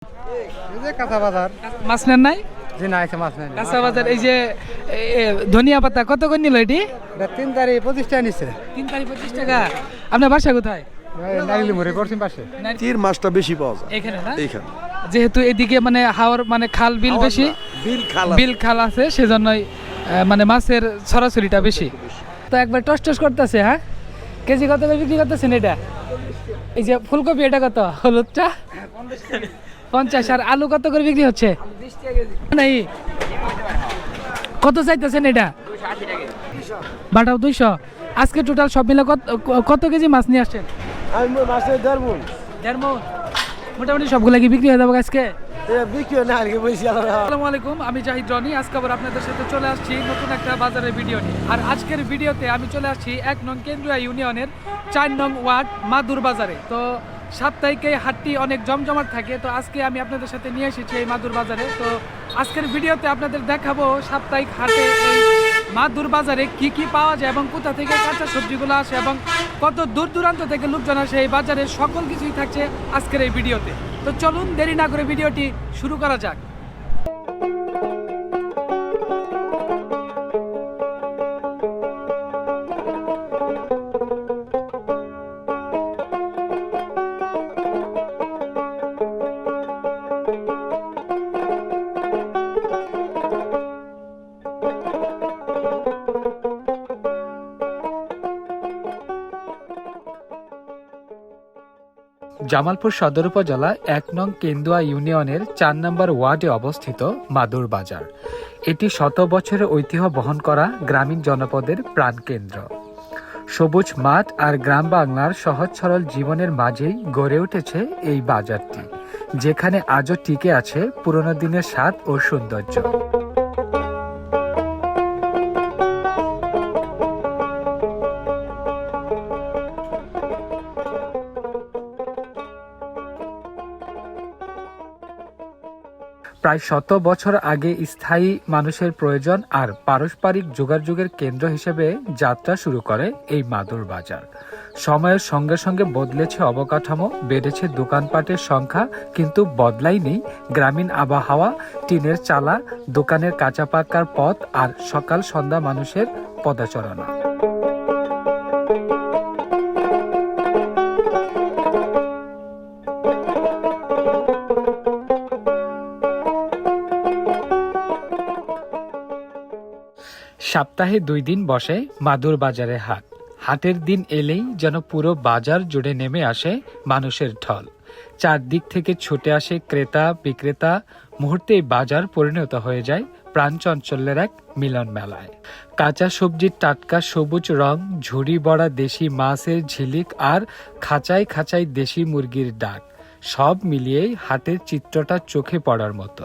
এই যে কাঁচা বাজার। মাছ নেন নাই? জি না, আছে মাছ নাই। কাঁচা বাজার এই যে ধনিয়া পাতা কত করে নিল এটি? এটা 3 তারিখ 25 টাকা নিচ্ছে। 3 তারিখ 25 টাকা। আপনার বাসা কোথায়? নাগলি মুড়ি পশ্চিম পাশে। চির মাছটা বেশি পাওয়া যায় এখানে না? এইখানে। যেহেতু এদিকে মানে হাওর মানে খাল বিল বেশি, বিল খাল আছে সেজন্যই মানে মাছের ছড়াছড়িটা বেশি। তো একবার টস টস করতেছে। হ্যাঁ, কেজি কত করে বিক্রি করতেছেন এটা? এই যে ফুলকপি এটা কত? হলুদটা 50। আর আলু কত করে বিক্রি হচ্ছে? নাই কত চাইতেছেন এটা? বাটাও 200। আজকে টোটাল সব মিলে কত কেজি মাছ নিয়ে আসছেন? আমি মাছের 1.5 মণ। 1.5 মণ। মোটামুটি সবগুলা কি বিক্রি হয়ে যাবে আজকে? বিক্রি না আজকে বলছি। আসসালামু আলাইকুম, আমি জাহিদ রনি। আজকে আবার আপনাদের সাথে চলে আসছি নতুন একটা বাজারের ভিডিও নিয়ে। আর আজকের ভিডিওতে আমি চলে আসছি 1 নং কেন্দ্রীয় ইউনিয়নের 4 নং ওয়ার্ড মাদুর বাজারে। তো সাপ্তাহিক এই হাটটি অনেক জমজমাট থাকে। তো আজকে আমি আপনাদের সাথে নিয়ে এসেছি এই মাদুর বাজারে। তো আজকের ভিডিওতে আপনাদের দেখাবো সাপ্তাহিক হাটে এই মাদুর বাজারে কি কি পাওয়া যায় এবং কোথা থেকে কাঁচা সবজিগুলো আসে এবং কত দূর দূরান্ত থেকে লোকজন আসে এই বাজারে, সকল কিছুই থাকছে আজকের এই ভিডিওতে। তো চলুন দেরি না করে ভিডিওটি শুরু করা যাক। জামালপুর সদর উপজেলা 1 নং কেন্দুয়া ইউনিয়নের 4 নম্বর ওয়ার্ডে অবস্থিত মাদুর বাজার। এটি শত বছরের ঐতিহ্য বহন করা গ্রামীণ জনপদের প্রাণকেন্দ্র। সবুজ মাঠ আর গ্রাম বাংলার সহজ সরল জীবনের মাঝেই গড়ে উঠেছে এই বাজারটি, যেখানে আজও টিকে আছে পুরনো দিনের স্বাদ ও সৌন্দর্য। প্রায় 100 বছর আগে স্থায়ী মানুষের প্রয়োজন আর পারস্পরিক যোগাযোগের কেন্দ্র হিসেবে যাত্রা শুরু করে এই মাদুর বাজার। সময়ের সঙ্গে সঙ্গে বদলেছে অবকাঠামো, বেড়েছে দোকানপাটের সংখ্যা, কিন্তু বদলায়নি গ্রামীণ আবহাওয়া, টিনের চালা, দোকানের কাঁচা পাকার পথ আর সকাল সন্ধ্যা মানুষের পদচারণা। সপ্তাহে 2 দিন বসে মাদুর বাজারে হাট। হাটের দিন এলেই যেন পুরো বাজার জুড়ে নেমে আসে মানুষের ঢল। চারদিক থেকে ছুটে আসে ক্রেতা বিক্রেতা। মুহূর্তেই বাজার পরিণত হয়ে যায় প্রাণচঞ্চলের এক মিলন মেলায়। কাঁচা সবজির টাটকা সবুজ রং, ঝুড়ি ভরা দেশি মাছের ঝিলিক আর খাঁচায় খাঁচায় দেশি মুরগির ডাক, সব মিলিয়েই হাটের চিত্রটা চোখে পড়ার মতো।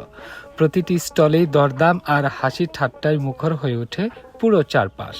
প্রতিটি স্টলেই দরদাম আর হাসি ঠাট্টায় মুখর হয়ে ওঠে পুরো চারপাশ।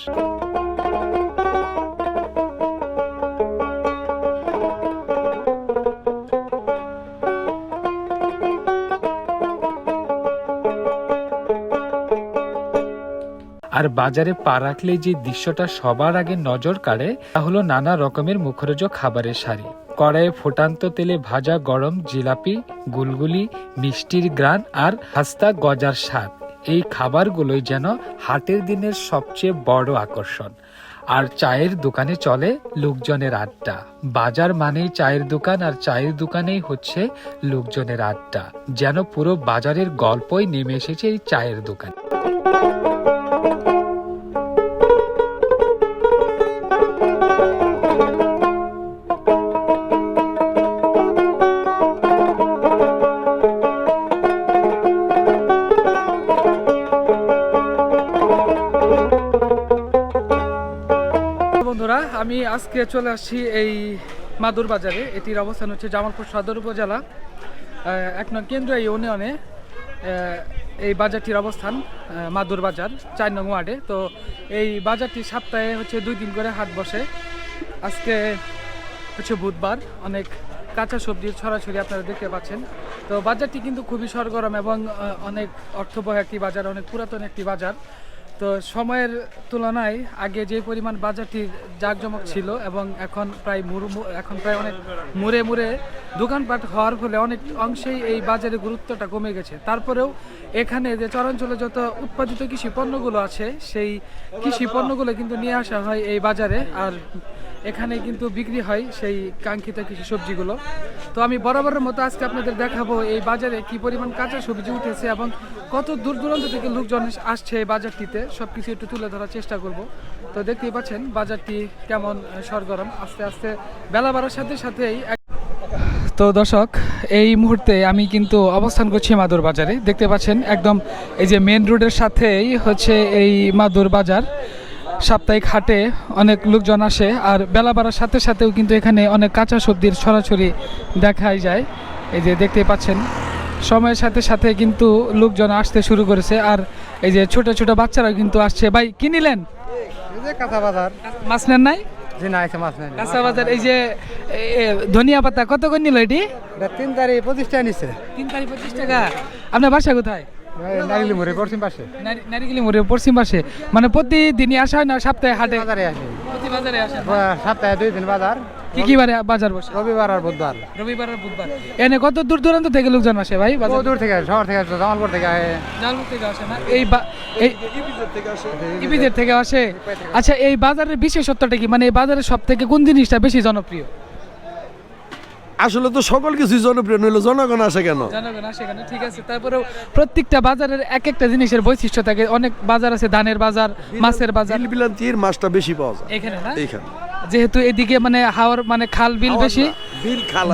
আর বাজারে পা রাখলেই যে দৃশ্যটা সবার আগে নজর কাড়ে তা হলো নানা রকমের মুখরোচক খাবারের সারি। কড়াইয়ে ফোটান্ত তেলে ভাজা গরম জিলাপি, গুলগুলি, মিষ্টির গ্রান আর হাস্তা গজার স্বাদ। এই খাবারগুলোই যেন হাটের দিনের সবচেয়ে বড় আকর্ষণ। আর চায়ের দোকানে চলে লোকজনের আড্ডা। বাজার মানেই চায়ের দোকান, আর চায়ের দোকানেই হচ্ছে লোকজনের আড্ডা। যেন পুরো বাজারের গল্পই নেমে এসেছে এই চায়ের দোকানে। বন্ধুরা, আমি আজকে চলে আসছি এই মাদুর বাজারে। এটির অবস্থান হচ্ছে জামালপুর সদর উপজেলা 1 নং কেন্দ্রীয় ইউনিয়নে। এই বাজারটির অবস্থান মাদুর বাজার 4 নং ওয়ার্ডে। তো এই বাজারটি সপ্তাহে হচ্ছে 2 দিন করে হাট বসে। আজকে হচ্ছে বুধবার। অনেক কাঁচা সবজির ছড়াছড়ি আপনারা দেখতে পাচ্ছেন। তো বাজারটি কিন্তু খুবই সরগরম এবং অনেক অর্থবহ একটি বাজার, অনেক পুরাতন একটি বাজার। তো সময়ের তুলনায় আগে যে পরিমাণ বাজারটির জাঁকজমক ছিল এবং এখন প্রায় অনেক মুড়ে মুড়ে দোকানপাট হওয়ার ফলে অনেক অংশেই এই বাজারের গুরুত্বটা কমে গেছে। তারপরেও এখানে যে চরাঞ্চলে যত উৎপাদিত কৃষি পণ্যগুলো আছে সেই কৃষি পণ্যগুলো কিন্তু নিয়ে আসা হয় এই বাজারে, আর এখানে কিন্তু বিক্রি হয় সেই কাঙ্ক্ষিত কৃষি সবজিগুলো। তো আমি বরাবরের মতো আজকে আপনাদের দেখাবো এই বাজারে কি পরিমাণ কাঁচা সবজি উঠেছে এবং কত দূর দূরান্ত থেকে লোকজন আসছে এই বাজারটিতে, সব কিছু একটু তুলে ধরার চেষ্টা করব। তো দেখতেই পাচ্ছেন বাজারটি কেমন সরগরম, আস্তে আস্তে বেলা বাড়ার সাথে সাথেই। তো দর্শক, এই মুহূর্তে আমি কিন্তু অবস্থান করছি মাদুর বাজারে। দেখতে পাচ্ছেন একদম এই যে মেন রোডের সাথেই হচ্ছে এই মাদুর বাজার। সাপ্তাহিক হাটে অনেক লোকজন আসে, আর বেলা বাড়ার সাথে সাথেও কিন্তু এখানে অনেক কাঁচা সবজির ছড়াছড়ি দেখাই যায়। এই যে দেখতে পাচ্ছেন সময়ের সাথে সাথে কিন্তু লোকজন আসতে শুরু করেছে, আর এই যে ছোট ছোট বাচ্চারা কিন্তু আসছে। ভাই কি নিলেন? এই যে কাঁচা বাজার। মাছ নেন নাই? জি না, আছে মাছ নাই। কাঁচা বাজার। এই যে ধনিয়া পাতা কত করে নিল এটি? এটা 3 তারিখ 25 টাকা নিচ্ছে। 3 তারিখ 25 টাকা। আপনার বাসা কোথায়? নারিলি মোড়ে পশ্চিম পাশে। নারিকেলি মোড়ে পশ্চিম পাশে। মানে প্রতিদিনই আসা হয় না সপ্তাহে হাটে? বাজারে আসে। প্রতি বাজারে আসে। সপ্তাহে 2 দিন বাজার। কি কি বারে বাজার বসে? রবিবার আর বুধবার। রবিবার আর বুধবার। এনে কত দূর দূরান্ত থেকে লোকজন আসে ভাই বাজার? দূর থেকে, শহর থেকে আসে, জামালপুর থেকে আসে। জামালপুর থেকে আসে না? এই ইপিজেড থেকে আসে। আচ্ছা, এই বাজারের বিশেষত্বটা কি? মানে এই বাজারের সব থেকে কোন জিনিসটা বেশি জনপ্রিয়? আসলে তো সকল কিছুই জনপ্রিয়, নইলে জনগণ আসে কেন? জনগণ আসে কেন? ঠিক আছে, তারপরেও প্রত্যেকটা বাজারের এক একটা জিনিসের বৈশিষ্ট্য থাকে। অনেক বাজার আছে, ধানের বাজার, মাছের বাজার। বিলান্তির মাছটা বেশি পাওয়া যায় এখানে না? এইখানে যেহেতু এদিকে মানে হাওর মানে খাল বিল বেশি,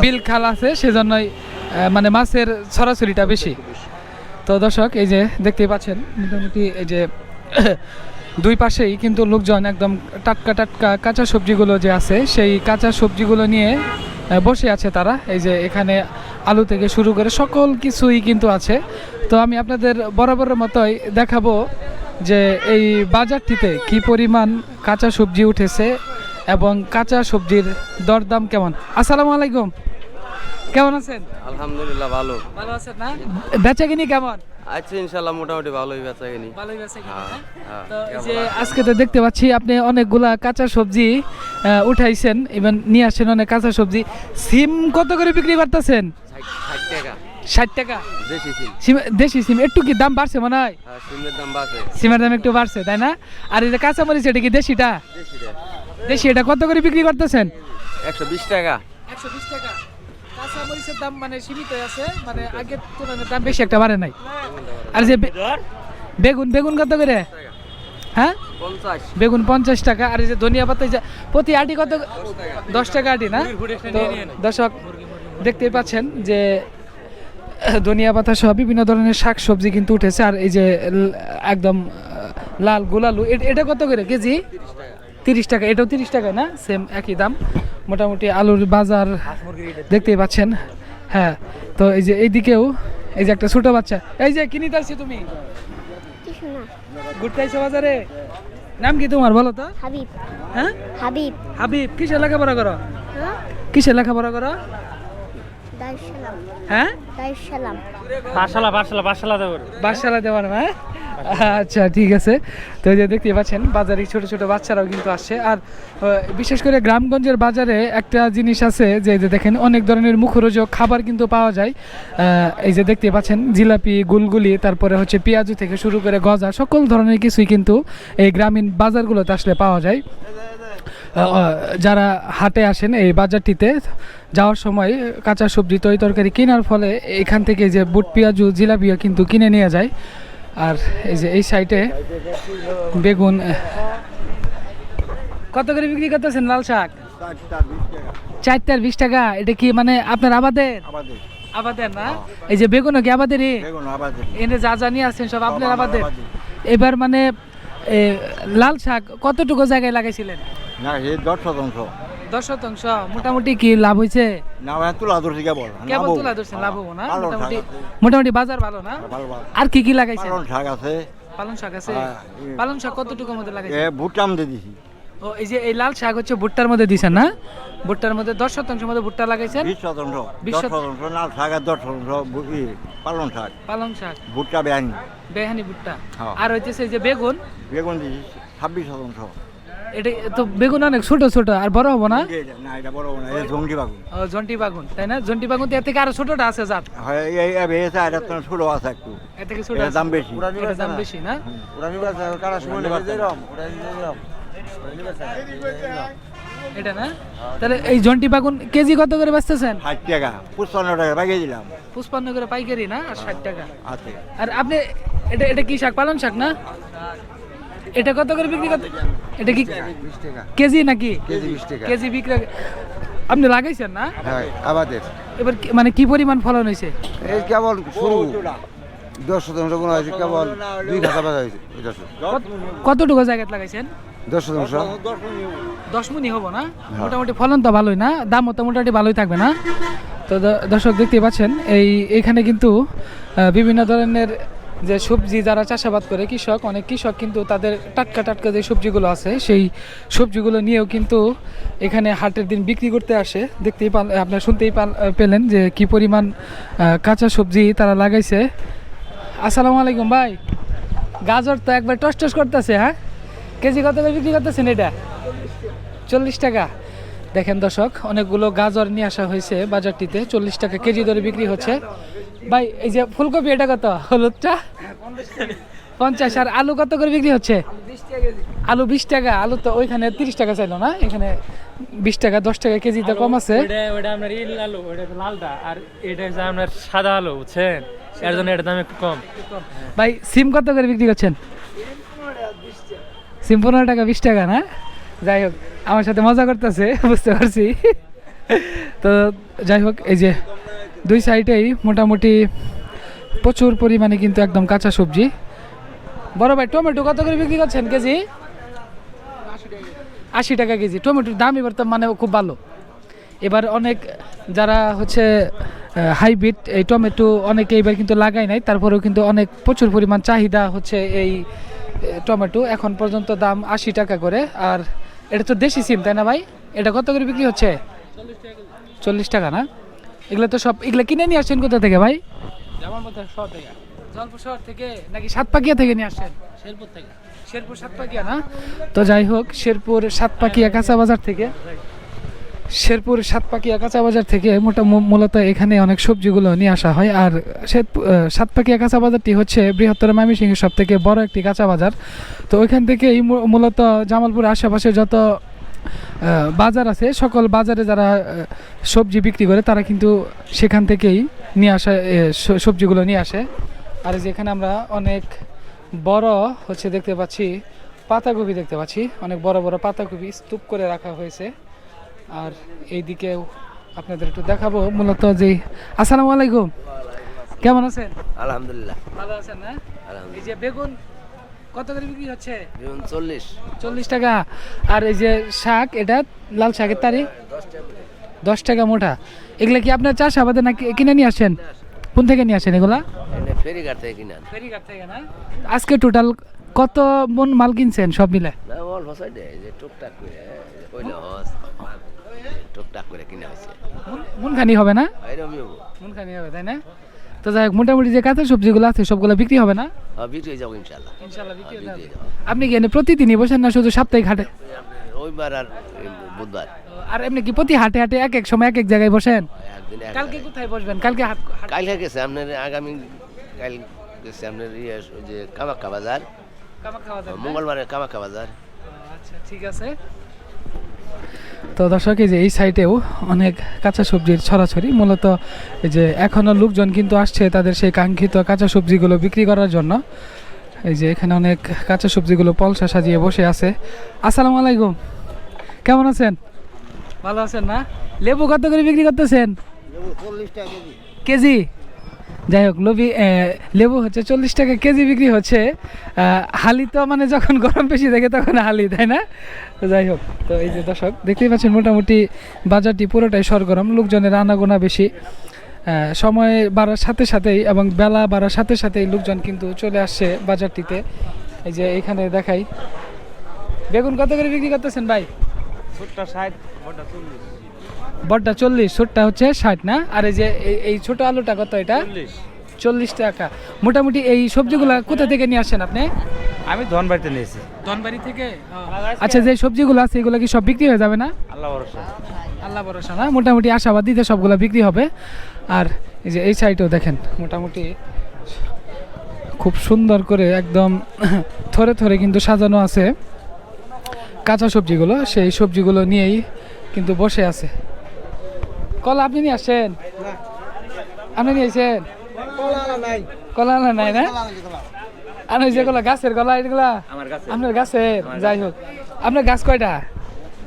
বিল খাল আছে, সেজন্যই মানে মাছের ছড়াছড়িটা বেশি। তো দর্শক, এই যে দেখতেই পাচ্ছেন মোটামুটি এই যে দুই পাশেই কিন্তু লোকজন একদম টাটকা টাটকা কাঁচা সবজিগুলো যে আছে সেই কাঁচা সবজিগুলো নিয়ে বসে আছে তারা। এই যে এখানে আলু থেকে শুরু করে সকল কিছুই কিন্তু আছে। তো আমি আপনাদের বরাবরের মতোই দেখাবো যে এই বাজারটিতে কি পরিমাণ কাঁচা সবজি উঠেছে এবং কাঁচা সবজির দরদাম কেমন। আসসালামু আলাইকুম, কেমন আছেন? আলহামদুলিল্লাহ ভালো। ভালো আছেন না? বেচাকিনি কেমন? আচ্ছা, ইনশাল্লাহ মোটামুটি ভালোই বেচাকিনি। ভালোই বেচাকিনি না? হ্যাঁ। তো এই যে আজকে তো দেখতে পাচ্ছি আপনি অনেকগুলা কাঁচা সবজি উঠাইছেন, ইভেন নিয়ে আসছেন অনেক কাঁচা সবজি। সিম কত করে বিক্রি করতেছেন? 60 টাকা। 60 টাকা দেশি সিম। দেশি সিম একটু কি দাম বাড়ছে মনে হয়? হ্যাঁ, সিমের দাম বাড়ছে। সিমের দাম একটু বাড়ছে, তাই না? আর এই যে কাঁচা মরিচ, এটা কি দেশিটা? দেশি। এটা কত করে বিক্রি করতেছেন? 120 টাকা। 120 টাকা। কাঁচা মরিচের দাম মানে সীমিত আছে, মানে আগের তুলনায় দাম বেশি একটা বাড়ে নাই। আর যে বেগুন কত করে? হ্যাঁ, 50। বেগুন 50 টাকা। আর এই যে ধনিয়া পাতা প্রতি আটি কত? 10 টাকা আটি না? তো দর্শক দেখতেই পাচ্ছেন যে ধনিয়া পাতা সহ বিভিন্ন ধরনের শাক সবজি কিন্তু উঠেছে। আর এই যে একদম লাল গোলালু, এটা কত করে কেজি? 30 টাকা। এটাও 30 টাকা না? সেম একই দাম মোটামুটি। আলুর বাজার দেখতেই পাচ্ছেন। হ্যাঁ, তো এই যে এইদিকেও এই যে একটা ছোট বাচ্চা, এই যে কিনিতে আসছি। তুমি ঘুরতে আইছো বাজারে? নাম কি তোমার বলো তো? হাবিব। হ্যাঁ, হাবিব। হাবিব। কিসে লেখাপড়া করো? হ্যাঁ, কিসে লেখাপড়া করো? দারুসালাম। হ্যাঁ, দারুসালাম। বাসালা দেওয়ার না? আচ্ছা, ঠিক আছে। তো এই যে দেখতেই পাচ্ছেন বাজারে ছোট ছোট বাচ্চারাও কিন্তু আসছে। আর বিশেষ করে গ্রামগঞ্জের বাজারে একটা জিনিস আছে যে দেখেন অনেক ধরনের মুখরোচক খাবার কিন্তু পাওয়া যায়। এই যে দেখতেই পাচ্ছেন জিলাপি, গুলগুলি, তারপরে হচ্ছে পেঁয়াজু থেকে শুরু করে গজা, সকল ধরনের কিছুই কিন্তু এই গ্রামীণ বাজারগুলোতে আসলে পাওয়া যায়। যারা হাটে আসেন এই বাজারটিতে যাওয়ার সময় কাঁচা সবজি তরকারি কেনার ফলে এখান থেকে যে বুট, পেঁয়াজু, জিলাপিও কিন্তু কিনে নিয়ে যায়। আর এই যে এই সাইডে বেগুন কত করে বিক্রি করতেছেন? লাল শাক 4টার 20 টাকা। এটা কি মানে আপনার আবাদের না? এই যে বেগুনও কি আবাদেরই? এনে যা যা নিয়ে আসছেন সব আপনার আবাদের? এবার মানে লাল শাক কতটুকু জায়গায় লাগাইছিলেন? না, এই 10%। মোটামুটি কি লাভ হয়েছে? না, তুলা ধরছি কেবল। কেবল তুলা ধরছেন, লাভ হবো না? মোটামুটি বাজার ভালো না? আর কি কি লাগাইছেন? পালং শাক আছে। পালং শাক আছে। হ্যাঁ। পালং শাক কতটুকুর মধ্যে লাগাইছেন? ভুট্টাম দিয়ে দিছি। ও এই যে এই লাল শাক হচ্ছে ভুট্টার মধ্যে দিছেন না? ভুট্টার মধ্যে 10% মধ্যে ভুট্টা লাগাইছেন? 20% 20 10% লাল শাক আর 10% পালং শাক পালং শাক, ভুট্টা বেহানি বেহানি ভুট্টা। হ্যাঁ। আর হইতেছে এই যে বেগুন, বেগুন দিয়েছি 26%। এটা তো বেগুন অনেক ছোট ছোট আর বড় হবো না? না এটা বড় না, এটা জঙ্গি বাগুন। ও জন্টি বাগুন, তাই না? জন্টি বাগুন তো এর থেকে আরো ছোটটা আছে জাত, হয় এই ভেজা এটা তো ছোট আছে একটু, এর থেকে ছোট এটার আছে। দাম বেশি। এটার দাম বেশি না? এটা না? তাহলে এই জন্টি বাগুন কেজি কত করে বেচতেছেন? 60 টাকা 55 টাকা বাগিয়ে দিলাম 55 করে পাইকারি না, আর 60 টাকা। আছে। আর আপনি এটা এটা কি শাক? পালং শাক না? এটা কত করে বিক্রি করতে? এটা কি কেজি নাকি? কেজি 20 টাকা। কেজি বিক্রি আপনি লাগাইছেন না? হ্যাঁ আমাদের এবার মানে কি পরিমাণ ফলন হয়েছে? এই কেবল শুরু 10% গুণ হয়েছে, কেবল 2 খাতা বাজা হয়েছে। কতটুকু জায়গায় লাগাইছেন? 10%। 10 মণি হবো না? মোটামুটি ফলন তো ভালোই না, দামও তো মোটামুটি ভালোই থাকবে না? তো দর্শক দেখতে পাচ্ছেন এইখানে কিন্তু বিভিন্ন ধরনের যে সবজি যারা চাষাবাদ করে কৃষক, অনেক কৃষক কিন্তু তাদের টাটকা টাটকা যে সবজিগুলো আছে সেই সবজিগুলো নিয়েও কিন্তু এখানে হাটের দিন বিক্রি করতে আসে। দেখতেই আপনারা শুনতেই পেলেন যে কি পরিমাণ কাঁচা সবজি তারা লাগাইছে। আসসালামু আলাইকুম ভাই, গাজর তো একবার টস টস করতেছে, হ্যাঁ? কেজি কত করে বিক্রি করতেছেন এটা? 40 টাকা। দেখেন দর্শক, অনেকগুলো গাজর নিয়ে আসা হয়েছে বাজারটিতে, 40 টাকা কেজি দরে বিক্রি হচ্ছে। ভাই এই যে ফুলকপি এটা কত? হলুদটা 50। আর আলু কত করে বিক্রি হচ্ছে? আলু 20 টাকা। আলু তো ওইখানে 30 টাকা চাইলো না, এখানে 20 টাকা, 10 টাকা কেজিতে কম আছে। ওটা আপনার ইল আলু, ওটা লালটা, আর এটা হচ্ছে আপনার সাদা আলু, বুঝছেন? এর জন্য এটার দাম একটু কম। ভাই সিম কত করে বিক্রি করছেন? সিম 15 টাকা 20 টাকা না? যাই হোক, আমার সাথে মজা করতেছে, বুঝতে পারছি। তো যাই হোক, এই যে দুই সাইডেই মোটামুটি প্রচুর পরিমাণে কিন্তু একদম কাঁচা সবজি। বড় ভাই টমেটো কত করে বিক্রি করছেন কেজি? 80 টাকা কেজি। টমেটোর দাম এবার তো মানে খুব ভালো। এবার অনেক যারা হচ্ছে হাইব্রিড এই টমেটো অনেকে এবার কিন্তু লাগাই নাই, তারপরেও কিন্তু অনেক প্রচুর পরিমাণ চাহিদা হচ্ছে এই টমেটো। এখন পর্যন্ত দাম 80 টাকা করে। আর এটা তো দেশি সিম, তাই না ভাই? এটা কত করে বিক্রি হচ্ছে? 40 টাকা না? এগুলো তো সব, এগুলো কিনে নিয়ে আসছেন কোথা থেকে ভাই? জলপুর শহর থেকে নাকি সাতপাকিয়া থেকে নিয়ে আসছেন? শেরপুর থেকে। শেরপুর সাতপাকিয়া না? তো যাই হোক, শেরপুর সাতপাকিয়া কাঁচা বাজার থেকে, শেরপুর সাতপাকিয়া কাঁচা বাজার থেকে মূলত এখানে অনেক সবজিগুলো নিয়ে আসা হয়। আর সাতপাকিয়া কাঁচা বাজারটি হচ্ছে বৃহত্তর ময়মনসিংহের সব থেকে বড় একটি কাঁচা বাজার। তো ওইখান থেকেই মূলত জামালপুরের আশেপাশে যত বাজার আছে, সকল বাজারে যারা সবজি বিক্রি করে তারা কিন্তু সেখান থেকেই নিয়ে আসা সবজিগুলো নিয়ে আসে। আর যেখানে আমরা অনেক বড় হচ্ছে দেখতে পাচ্ছি পাতাকপি, দেখতে পাচ্ছি অনেক বড় বড় পাতাকপি স্তূপ করে রাখা হয়েছে। আর এইদিকেও আপনাদের একটু দেখাবো মূলত যে। আসসালামু আলাইকুম, কেমন আছেন? আলহামদুলিল্লাহ ভালো আছেন না? এই যে বেগুন কত করে বিক্রি হচ্ছে? 40 টাকা। আর এই যে শাক, এটা লাল শাকের তারি 10 টাকা মোটা। এগুলা কি আপনার চাষাবাদে নাকি কিনে নিয়ে আসেন? কোন থেকে নিয়ে আসেন এগুলা? ফেরিঘাট থেকে কিনা। ফেরিঘাট থেকে না? আজকে টোটাল কত মন মাল কিনছেন সব মিলে? না অল ফসাই দে যে টুকটাক করে কইলো টুকটাক করে কিনা হইছে। মনখানি হবে না? এরকমই হবে। মনখানি হবে, তাই না? তো যাই হোক, মোটামুটি যে কাঁচা সবজিগুলো আছে সবগুলো বিক্রি হবে না? বিক্রি হয়ে যাবো ইনশাল্লাহ। ইনশাআল্লাহ বিক্রি হয়ে যাবে। আপনি কি এনে প্রতিদিনই বসেন না শুধু সাপ্তাহিক হাটে? রবিবার আর বুধবার। আর এমনি কি প্রতি হাটে হাটে এক এক সময় এক এক জায়গায় বসেন? একদিন কালকে কোথায় বসবেন? কালকে কালকে গেছে আপনার আগামী কাল গেছে আপনার ওই যে কামাখ্যা বাজার, মঙ্গলবারে কামাখ্যা বাজার। আচ্ছা ঠিক আছে। তো দর্শক, এই যে এই সাইটেও অনেক কাঁচা সবজির ছড়াছড়ি। মূলত এই যে এখনও লোকজন কিন্তু আসছে তাদের সেই কাঙ্ক্ষিত কাঁচা সবজিগুলো বিক্রি করার জন্য। এই যে এখানে অনেক কাঁচা সবজিগুলো পলসা সাজিয়ে বসে আছে। আসসালামু আলাইকুম, কেমন আছেন? ভালো আছেন না? লেবু কত করে বিক্রি করতেছেন? 40 টাকা কেজি। যাই হোক, লেবু হচ্ছে 40 টাকা কেজি বিক্রি হচ্ছে। হালি তো মানে যখন গরম বেশি থাকে তখন হালি, তাই না? তো যাই হোক, তো এই যে দর্শক দেখতেই পাচ্ছেন মোটামুটি বাজারটি পুরোটাই সরগরম, লোকজনের আনাগোনা বেশি। সময় বাড়ার সাথে সাথেই এবং বেলা বাড়ার সাথে সাথেই লোকজন কিন্তু চলে আসছে বাজারটিতে। এই যে এখানে দেখাই বেগুন কত করে বিক্রি করতেছেন ভাই? ছোটটা 60, বড়টা 40, ছোটটা হচ্ছে 60 না? আর এই যে এই ছোট আলুটা কত এটা? 40 টাকা। মোটামুটি এই সবজিগুলা কোথা থেকে নিয়ে আসেন আপনি? আমি ধনবাড়িতে নিয়েছি। ধনবাড়ি থেকে? আচ্ছা, যে সবজিগুলো আছে এগুলো কি সব বিক্রি হয়ে যাবে না? আল্লাহ ভরসা। আল্লাহ ভরসা না? মোটামুটি আশাবাদী যে সবগুলো বিক্রি হবে। আর এই যে এই সাইডেও দেখেন মোটামুটি খুব সুন্দর করে একদম থরে থরে কিন্তু সাজানো আছে কাঁচা সবজিগুলো। সেই সবজিগুলো নিয়েই কিন্তু বসে আছে। কলা আপনি নিয়ে আসছেন? আপনি নিয়ে আসছেন? কলা আলা নাই না? আর ওই যেগুলো গাছের কলা, এগুলা আপনার গাছের? যাই হোক, আপনার গাছ কয়টা?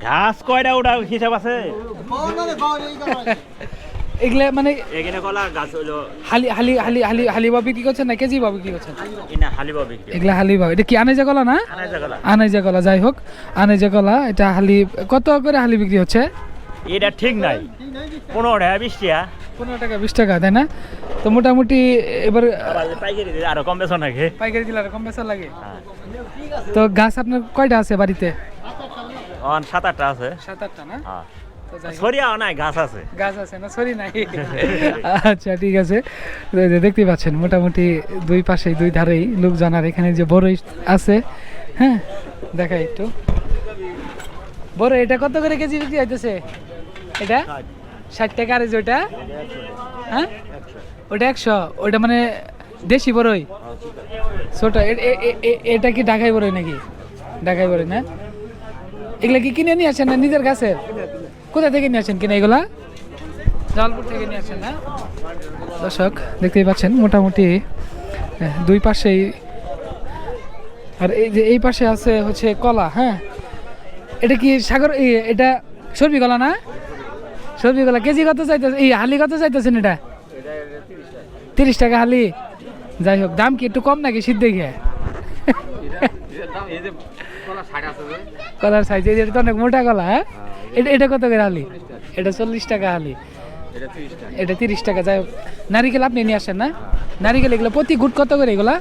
ঘাস কয়টা ওটা হিসাব আছে? এগুলা মানে এখানে কলা গাছ হলো হালি হালি হালি হালি হালিবা বিক্রি করছেন না কেজি বা বিক্রি করছেন? ইনা হালিবা বিক্রি। এগুলা হালিবা। এটা কি আনাইজা কলা না? আনাইজা কলা। যাই হোক, আনাইজা কলা। এটা হালি কত করে হালি বিক্রি হচ্ছে? এটা ঠিক নাই, 15 টাকা 20 টাকা। 15 টাকা 20 টাকা, তাই না? তো মোটামুটি এবার পাইকারি দিলে আরো কম বেচা নাকি? পাইকারি দিলে আর কম বেচা লাগে। তো গাছ আপনার কয়টা আছে বাড়িতে? 7-8টা আছে। 7-8টা না? তো যাই হোক, সরিয়া নাই, গাছ আছে। গাছ আছে না? সরি নাই। আচ্ছা, ঠিক আছে। তো এই যে দেখতে পাচ্ছেন মোটামুটি দুই পাশেই দুই ধারেই লোকজন। আর এখানে যে বড়ই আছে, হ্যাঁ দেখাই একটু। বড় এটা কত করে কেজি বিক্রি হইতেছে? এটা 60 টাকা। আর এই যে ওইটা, হ্যাঁ ওটা 100। ওইটা মানে দেশি বড়ই ছোট। এটা কি ঢাকাই বড়ই নাকি? ঢাকাই বড়ই না? এগুলা কি কিনে নিয়ে আসেন না নিজের গাছের? কোথা থেকে নিয়ে আসেন কিনে এগুলা? জলপুর থেকে নিয়ে আসেন না? দর্শক দেখতেই পাচ্ছেন মোটামুটি দুই পাশেই। আর এই যে এই পাশে আছে হচ্ছে কলা। হ্যাঁ, এটা কি সাগর? এটা সর্বি কলা না? সর্বি কলা কেজি কত চাইতেছে? এই হালি কত চাইতেছেন এটা? 30 টাকা হালি। যাই হোক, দাম কি একটু কম নাকি সিদ্ধে গিয়ে? কলার সাইজ এটা তো অনেক মোটা কলা। হ্যাঁ, এটা কত করে হালি? এটা 40 টাকা হালি। এটা 30 টাকা। যাই হোক, নারিকেল আপনি নিয়ে আসেন না? নারিকেল এগুলো প্রতি গুট কত করে এগুলা?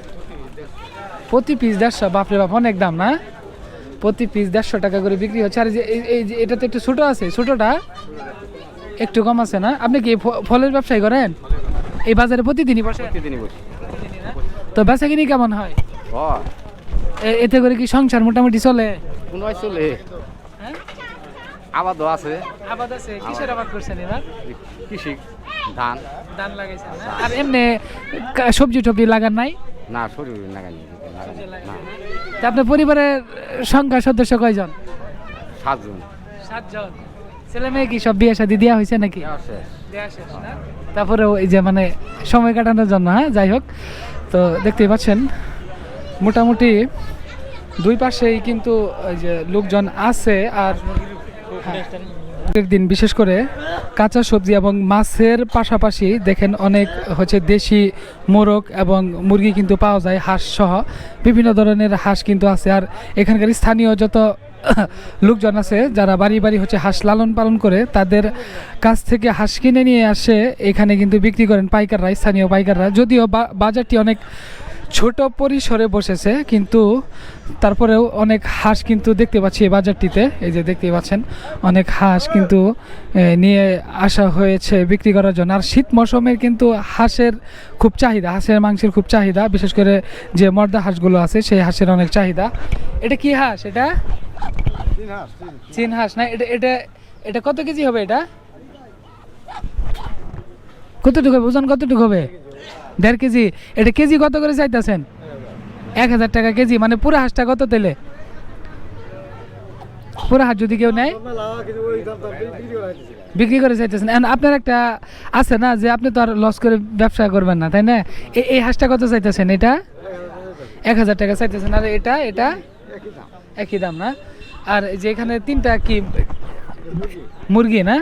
প্রতি পিস 150। বাপরে বাপ, অনেক দাম না? প্রতি পিস 150 টাকা করে বিক্রি হচ্ছে। আর এই যে এটা তো একটু ছোট আছে, ছোটটা একটু কম আছে না? আপনি কি ফলের ব্যবসায়ী করেন? এই বাজারে প্রতিদিনই বসে? তো বেচা কিনি কেমন হয়? এতে করে কি সংসার মোটামুটি চলে? চলে। হ্যাঁ, আবাদও আছে। আবাদ আছে? কিসের আবাদ করছেন এবার? কৃষি, ধান। ধান লাগাইছেন না? আর এমনি সবজি টবজি লাগান নাই? না, শরীর লাগাইনি। তা আপনার পরিবারের সংখ্যা সদস্য কয়জন? 7 জন। 7 জন। ছেলে মেয়ে কি সব বিয়ে শাদী দেওয়া হয়েছে নাকি? দেওয়া শেষ না? তারপরে এই যে মানে সময় কাটানোর জন্য। হ্যাঁ, যাই হোক, তো দেখতেই পাচ্ছেন মোটামুটি দুই পাশেই কিন্তু এই যে লোকজন আছে। আর দিন বিশেষ করে কাঁচা সবজি এবং মাছের পাশাপাশি দেখেন অনেক হচ্ছে দেশি মোরগ এবং মুরগি কিন্তু পাওয়া যায়, হাঁস সহ বিভিন্ন ধরনের হাঁস কিন্তু আছে। আর এখানকার স্থানীয় যত লোকজন আছে যারা বাড়ি বাড়ি হচ্ছে হাঁস লালন পালন করে, তাদের কাছ থেকে হাঁস কিনে নিয়ে আসে এখানে কিন্তু বিক্রি করেন পাইকাররা, স্থানীয় পাইকাররা। যদিও বাজারটি অনেক ছোট পরিসরে বসেছে, কিন্তু তারপরেও অনেক হাঁস কিন্তু দেখতে পাচ্ছি এই বাজারটিতে। এই যে দেখতে পাচ্ছেন অনেক হাঁস কিন্তু নিয়ে আসা হয়েছে বিক্রি করার জন্য। আর শীত মৌসুমের কিন্তু হাঁসের খুব চাহিদা, হাঁসের মাংসের খুব চাহিদা, বিশেষ করে যে মর্দা হাঁসগুলো আছে সেই হাঁসের অনেক চাহিদা। এটা কি হাঁস? এটা চীন হাঁস না? এটা এটা এটা কত কেজি হবে? এটা কতটুকু হবে? ওজন কতটুকু হবে? 1.5 কেজি। এটা কেজি কত করে চাইতেছেন? 1000 টাকা কেজি। মানে পুরো হাঁসটা কত তেলে? পুরো হাঁস যদি কেউ নেয় বিক্রি করে চাইতেছেন। আপনার একটা আছে না যে আপনি তো আর লস করে ব্যবসা করবেন না, তাই না? এই হাঁসটা কত চাইতেছেন? এটা 1000 টাকা চাইতেছেন। আর এটা এটা একই দাম না? আর যে এখানে 3টা কি মুরগি না?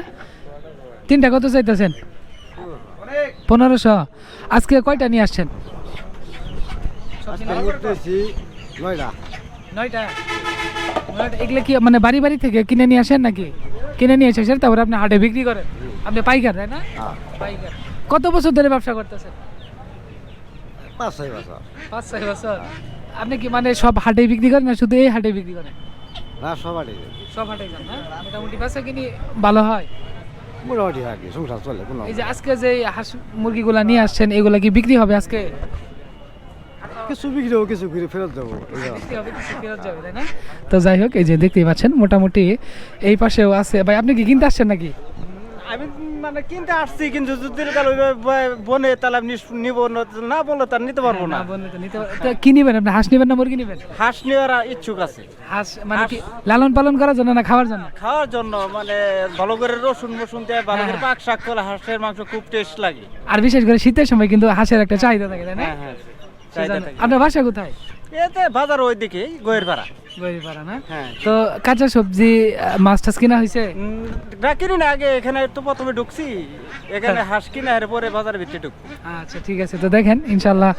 3টা কত চাইতেছেন? 1500। আজকে কয়টা নিয়ে আসছেন? 9টা। এগুলো কি মানে বাড়ি বাড়ি থেকে কিনে নিয়ে আসেন নাকি? কিনে নিয়ে এসে তারপরে আপনি হাটে বিক্রি করেন? আপনি পাইকার, তাই না? পাইকার। কত বছর ধরে ব্যবসা করতেছেন? 5-6 বছর। 5-6 বছর। আপনি কি মানে সব হাটে বিক্রি করেন না শুধু এই হাটে বিক্রি করেন? না সবারই সব হাটে যান না? মোটামুটি বেচা কিনি ভালো হয়? মোটামুটি আর কি সংসার চলে কোনো এই যে আজকে যে হাঁস মুরগিগুলা নিয়ে আসছেন এগুলা কি বিক্রি হবে আজকে? কিছু বিক্রি হোক কিছু ঘুরে ফেরত দেবো বিক্রি হবে, কিছু ফেরত যাবে, তাই না? তো যাই হোক, এই যে দেখতেই পাচ্ছেন মোটামুটি এই পাশেও আছে। ভাই আপনি কি কিনতে আসছেন নাকি? আমি মানে কিনতে আসছি, কিন্তু যদি কাল বনে তাহলে আমি নিব না, বললে তার নিতে পারবো না। বললে তো নিতে পারবেন। তো কি নিবেন আপনি? হাঁস নিবেন না মুরগি নিবেন? হাঁস নেওয়ার ইচ্ছুক আছে। হাঁস মানে কি লালন পালন করার জন্য না খাওয়ার জন্য? খাওয়ার জন্য, মানে ভালো করে রসুন মসুন দেয়, ভালো করে পাক শাক করলে হাঁসের মাংস খুব টেস্ট লাগে। আর বিশেষ করে শীতের সময় কিন্তু হাঁসের একটা চাহিদা থাকে, তাই না? হ্যাঁ হ্যাঁ, চাহিদা থাকে। আপনার বাসা কোথায়? এতে বাজার ওই দিকে গোয়ের পাড়া। গরিপাড়া না? হ্যাঁ। তো কাঁচা সবজি মাছ টাছ কিনা হয়েছে? না কিনি না, আগে এখানে তো প্রথমে ঢুকছি, এখানে হাঁস কিনা এর পরে বাজারের ভিতরে ঢুকবো। আচ্ছা ঠিক আছে, তো দেখেন ইনশাল্লাহ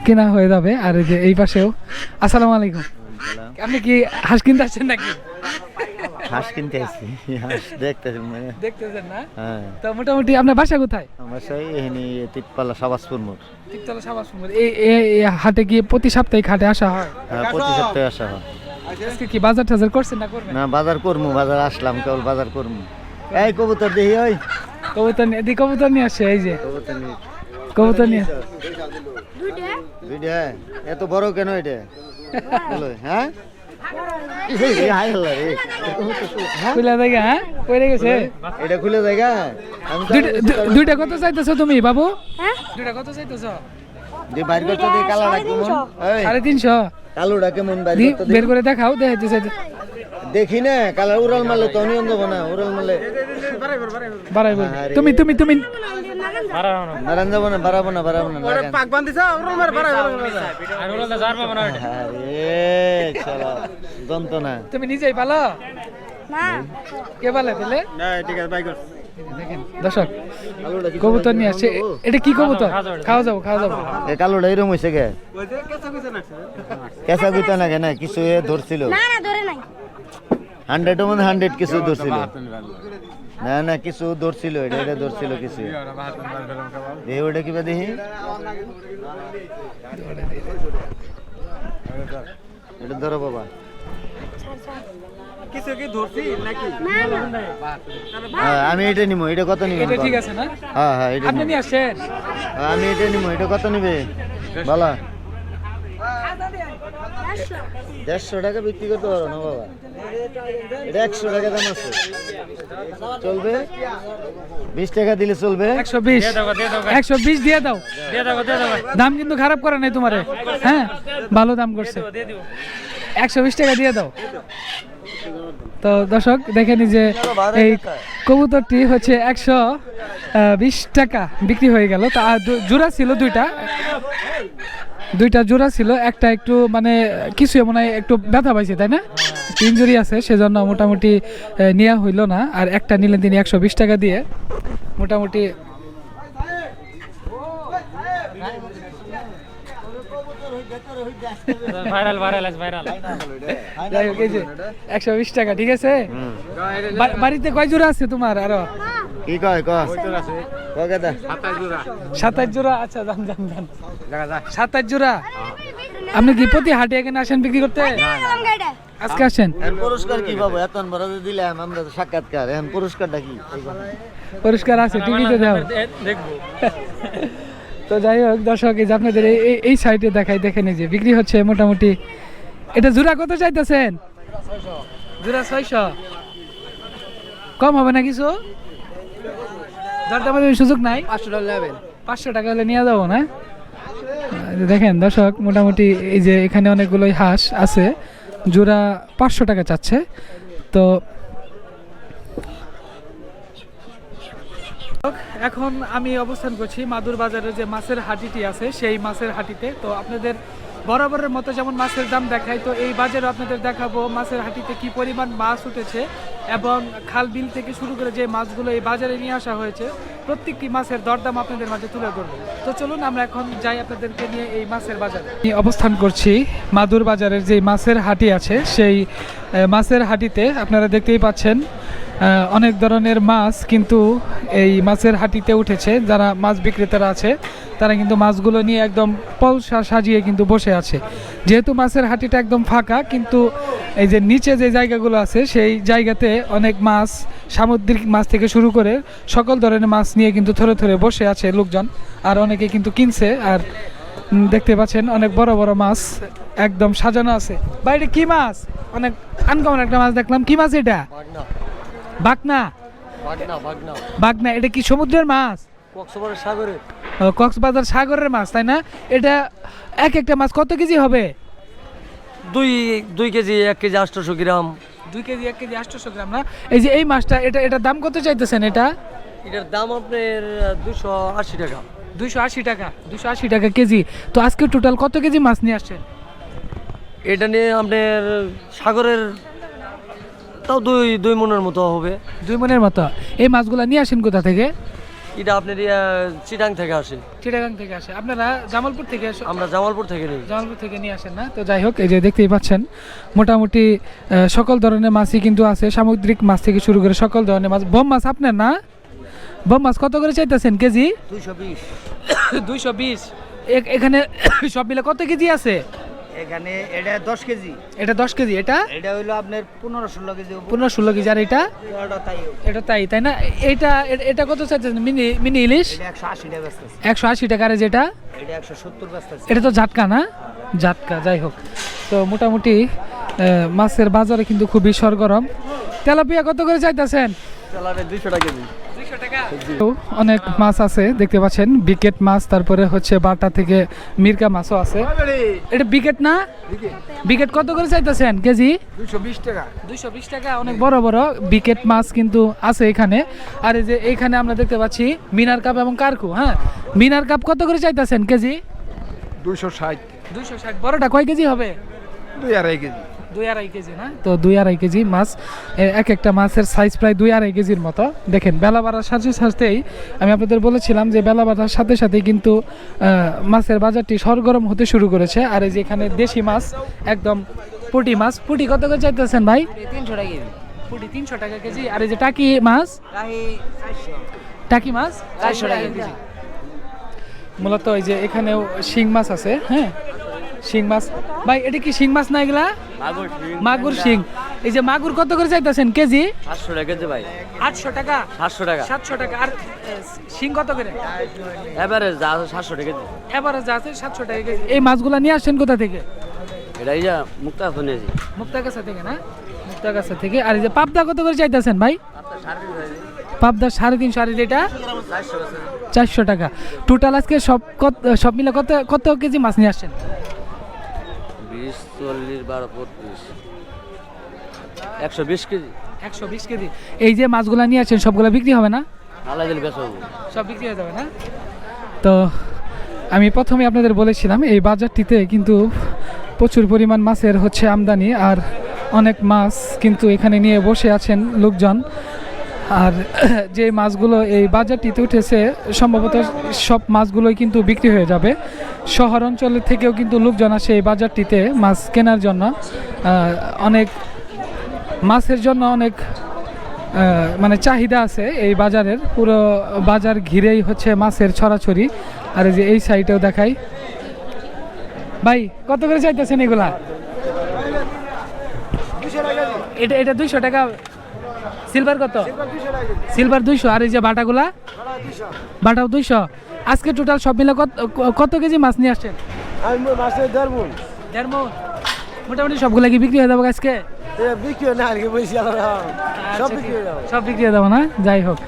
কেনা হয়ে যাবে। আর এই যে এই পাশেও। আসসালামু আলাইকুম, আপনি কি হাঁস কিনতে আসছেন নাকি? হাঁস কিনতে আসছি, হাঁস দেখতেছি মানে। দেখতেছেন না? হ্যাঁ, তো মোটামুটি আপনার বাসা কোথায়? আমার সেই এখানে তিতপাল্লা সাবাসপুর মোড়। তিনতলা সাবাসপুর। এই হাটে কি প্রতি সাপ্তাহিক হাটে আসা হয়? হ্যাঁ, প্রতি সপ্তাহে আসা হয়। আজকে কি বাজার টাজার করছেন না করবেন? না, বাজার করমু, বাজার আসলাম, কেবল বাজার করমু। এই কবুতর দেখি, ওই কবুতর নিয়ে কবুতর নিয়ে আসছে, এই যে কবুতর নিয়ে কবুতর নিয়ে। দুইটা এত বড় কেন এটা? বলো, হ্যাঁ হাই হল্লা রে, খুলে দেখা, হ্যাঁ পড়ে গেছে। এটা খুলে জায়গা। আমি তো দুইটা কত চাইতেছো তুমি বাবু? দুইটা কত চাইতেছো? যে বাইর করতে দিয়ে কালোটা কেমন? এই 350। কালোটা কেমন বাইর করতে বের করে দেখাও, দেখে দেখি না, কালার উড়াল মারলে তো অনিয়ন দেবো না, উড়াল মারলে বাড়াই বল। তুমি তুমি তুমি নারায়ণ যাবো না, বাড়াবো না, বাড়াবো না। পাক বান্ধিছা ওরল মার বাড়াই আর ওগুলো জার পাবো না। আরে শালা যন্ত্রণা। তুমি নিজেই পালো না কে পালে দিলে? না, ঠিক আছে, বাই কর। দেখেন দর্শক, কবুতর নিয়ে আসছে। এটা কি কবুতর? খাওয়া যাবো, খাওয়া যাবো। এ কালোটা এরকম হয়েছে কে? ওই যে কেঁচা কইছে না, কেঁচা গুইতা না কেন, কিছু এ ধরছিল। না না ধরে নাই 100 মধ্যে 100 কিছু ধরছিল। না না, কিছু ধরছিল, এটা এটা ধরছিল কিছু। দেখি ওটা কিবা দেখি, এটা ধরো বাবা। কিছু কি ধরছি নাকি? হ্যাঁ, আমি এটা নিবো। এটা কত নিবে? এটা ঠিক আছে না? হ্যাঁ হ্যাঁ, এটা আপনি নিবো। নিয়ে আসছেন? আমি এটা নিবো। এটা কত নিবে বলা? 150 টাকা বিক্রি করতে পারো না বাবা? এটা 100 টাকা দাম আছে, চলবে? 20 টাকা দিলে চলবে? 120 120 দিয়ে দাও। দাম কিন্তু খারাপ করে নাই তোমারে, হ্যাঁ ভালো দাম করছে। 120 টাকা দিয়ে দাও। তো দর্শক দেখেন যে এই কবুতরটি হচ্ছে 120 টাকা বিক্রি হয়ে গেল। তা জোড়া ছিল দুইটা জোড়া ছিল, একটা একটু মানে কিছু মনে হয় একটু ব্যথা পাইছে, তাই না? ইনজুরি আছে, সেজন্য মোটামুটি নেওয়া হইল না। আর একটা নিলেন তিনি 120 টাকা দিয়ে। মোটামুটি ভাইরাল ভাইরাল আছে, ভাইরাল। যাই হোক, এই যে 120 টাকা, ঠিক আছে? বাড়িতে কয় জোড়া আছে তোমার আরো? কি কয় ক? কয় 27 জোড়া। আচ্ছা, যান যান যান, 27 জোড়া। আপনি কি প্রতি হাটে এখানে আসেন বিক্রি করতে? আজকে আসেন? পুরস্কার কি পাবো? এত বড় দিলাম আমরা সাক্ষাৎকার, এখন পুরস্কারটা কি? পুরস্কার আছে, টিকিটে দাও। দেখবো। তো যাই হোক দর্শক, এই যে আপনাদের এই সাইডে দেখাই, দেখেন এই যে বিক্রি হচ্ছে মোটামুটি। এটা জোড়া কত চাইতেছেন? জোড়া 600। কম হবে না কিছু? দরদামের সুযোগ নাই? 500 টাকা হলে নিয়ে যাবো না? দেখেন দর্শক, মোটামুটি এই যে এখানে অনেকগুলোই হাঁস আছে, জোড়া 500 টাকা চাচ্ছে। তো এখন আমি অবস্থান করছি মাদুর বাজারে যে মাছের হাটিটি আছে সেই মাছের হাটিতে। তো আপনাদের বরাবরের মতো যেমন মাছের দাম দেখাই, তো এই বাজারে আপনাদের দেখাবো মাছের হাটিতে কি পরিমাণ মাছ উঠেছে এবং খাল বিল থেকে শুরু করে যে মাছগুলো এই বাজারে নিয়ে আসা হয়েছে প্রত্যেকটি মাছের দরদাম আপনাদের মাঝে তুলে ধরবো। তো চলুন আমরা এখন যাই আপনাদেরকে নিয়ে এই মাছের বাজারে। আমি অবস্থান করছি মাদুর বাজারের যে মাছের হাটি আছে সেই মাছের হাটিতে। আপনারা দেখতেই পাচ্ছেন অনেক ধরনের মাছ কিন্তু এই মাছের হাটিতে উঠেছে। যারা মাছ বিক্রেতারা আছে তারা কিন্তু মাছগুলো নিয়ে একদম পলসা সাজিয়ে কিন্তু বসে আছে। যেহেতু মাছের হাটিটা একদম ফাঁকা, কিন্তু এই যে নিচে যে জায়গাগুলো আছে সেই জায়গাতে অনেক মাছ, সামুদ্রিক মাছ থেকে শুরু করে সকল ধরনের মাছ নিয়ে কিন্তু থরে থরে বসে আছে লোকজন, আর অনেকে কিন্তু কিনছে। আর দেখতে পাচ্ছেন অনেক বড় বড় মাছ একদম সাজানো আছে। বাইরে কি মাছ? অনেক আনকমন একটা মাছ দেখলাম। কি মাছ এটা? বাগনা। বাগনা, এটা কি সমুদ্রের মাছ? কক্সবাজার সাগরের মাছ, তাই না? এটা এক একটা মাছ কত কেজি হবে? 2 কেজি 1 কেজি 800 গ্রাম। 2 কেজি 1 কেজি 800 গ্রাম না? এই যে এই মাছটা, এটার দাম কত চাইতেছেন? এটার দাম আপনার 280 টাকা। 280 টাকা। 280 টাকা কেজি। তো আজকে টোটাল কত কেজি মাছ নিয়ে আসছেন? এটা নিয়ে আপনার সাগরের তাও 2 মনের মতো হবে। 2 মনের মতো। এই মাছগুলো নিয়ে আসেন কোথা থেকে? এটা আপনার চিটাং থেকে আসে। চিটাগাং থেকে আসে। আপনারা জামালপুর থেকে? আমরা জামালপুর থেকে নিই। জামালপুর থেকে নিয়ে আসেন না? তো যাই হোক, এই যে দেখতেই পাচ্ছেন মোটামুটি সকল ধরনের মাছই কিন্তু আছে, সামুদ্রিক মাছ থেকে শুরু করে সকল ধরনের মাছ। বম মাছ আপনার না? বম মাছ কত করে চাইতেছেন কেজি? 220। 220। এখানে সব মিলে কত কেজি আছে? এখানে এটা 10 কেজি। এটা 10 কেজি। এটা হইলো আপনার 15-16 কেজি। 15-16 কেজি। আর এটা? এটা তাই না? এটা কত চাইতেছেন? মিনি ইলিশ 180 টাকা। 180 টাকা। আর যেটা? এটা 170 টাকা। এটা তো জাটকা না? জাটকা। যাই হোক, তো মোটামুটি মাছের বাজারে কিন্তু খুবই সরগরম। তেলাপিয়া কত করে চাইতেছেন? তেলাপিয়া 200 টাকা কেজি। 200 টাকা। তো অনেক মাছ আছে দেখতে পাচ্ছেন, বিকেট মাছ, তারপরে হচ্ছে বাটা থেকে মিরকা মাছও আছে। এটা বিকেট না? বিকেট কত করে চাইতেছেন কেজি? 220 টাকা। 220 টাকা। অনেক বড় বড় বিকেট মাছ কিন্তু আছে এখানে। আর এই যে এইখানে আমরা দেখতে পাচ্ছি মিনার কাপ এবং কারকু। হ্যাঁ, মিনার কাপ কত করে চাইতেছেন কেজি? 260। 260। বড়টা কয় কেজি হবে? 2.5 কেজি। 2.5 কেজি না? তো 2.5 কেজি মাছ। এক একটা মাছের সাইজ প্রায় 2.5 কেজির মতো। দেখেন, বেলা বাড়ার সাথে সাথেই আমি আপনাদের বলেছিলাম যে বেলা বাড়ার সাথে সাথেই কিন্তু মাছের বাজারটি সরগরম হতে শুরু করেছে। আর এই যে এখানে দেশি মাছ, একদম পুঁটি মাছ। পুঁটি কত করে চাইতেছেন ভাই? 300 টাকা কেজি। পুঁটি 300 টাকা কেজি। আর এই যে টাকি মাছ? টাকি মাছ 400 টাকা কেজি। মূলত এই যে এখানেও শিং মাছ আছে। হ্যাঁ, শিং মাছ। ভাই এটা কি শিং মাছ না এগুলা? মাগুর শিং। এই যে মাগুর কত করে চাইতেছেন কেজি? 700 টাকা কেজি ভাই। 800 টাকা। 700 টাকা। 700 টাকা। আর শিং কত করে? এবারে যা 700 টাকা কেজি। এবারে যা আছে 700 টাকা কেজি। এই মাছগুলা নিয়ে আসছেন কোথা থেকে? এটা এই যে মুক্তাগাছা নিয়েছি। মুক্তাগাছা থেকে না? মুক্তাগাছা থেকে। আর এই যে পাবদা কত করে চাইতেছেন ভাই? পাবদা 350। আর এটা 400 টাকা। টোটাল আজকে সব মিলে কত কেজি মাছ নিয়ে আসছেন? 20, 40, 12, 35, 120 কেজি। 120 কেজি। এই যে মাছগুলা নিয়ে আসছেন সবগুলা বিক্রি হবে না? আল্লাহ দিলে বেশ হবে। সব বিক্রি হয়ে যাবে না? তো আমি প্রথমে আপনাদের বলেছিলাম এই বাজারটিতে কিন্তু প্রচুর পরিমাণ মাছের হচ্ছে আমদানি, আর অনেক মাছ কিন্তু এখানে নিয়ে বসে আছেন লোকজন। আর যে মাছগুলো এই বাজারটিতে উঠেছে সম্ভবত সব মাছগুলোই কিন্তু বিক্রি হয়ে যাবে। শহর অঞ্চলের থেকেও কিন্তু লোকজন আসে এই বাজারটিতে মাছ কেনার জন্য। অনেক মাছের জন্য অনেক মানে চাহিদা আছে এই বাজারের। পুরো বাজার ঘিরেই হচ্ছে মাছের ছড়াছড়ি। আর এই যে এই সাইডেও দেখাই। ভাই কত করে চাইতেছেন এগুলা? এটা 200 টাকা। সিলভার কত? সিলভার 200। আর এই যে বাটাগুলা? বাটাও 200। আজকে টোটাল সব মিলে কত কেজি মাছ নিয়ে আসছেন? মাছের 1.5 মণ। 1.5 মণ। মোটামুটি সবগুলা কি বিক্রি হয়ে যাবে আজকে? বিক্রি না, আর কি বলছি, সব বিক্রি হয়ে যাবে। সব বিক্রি হয়ে যাবে না? যাই হোক,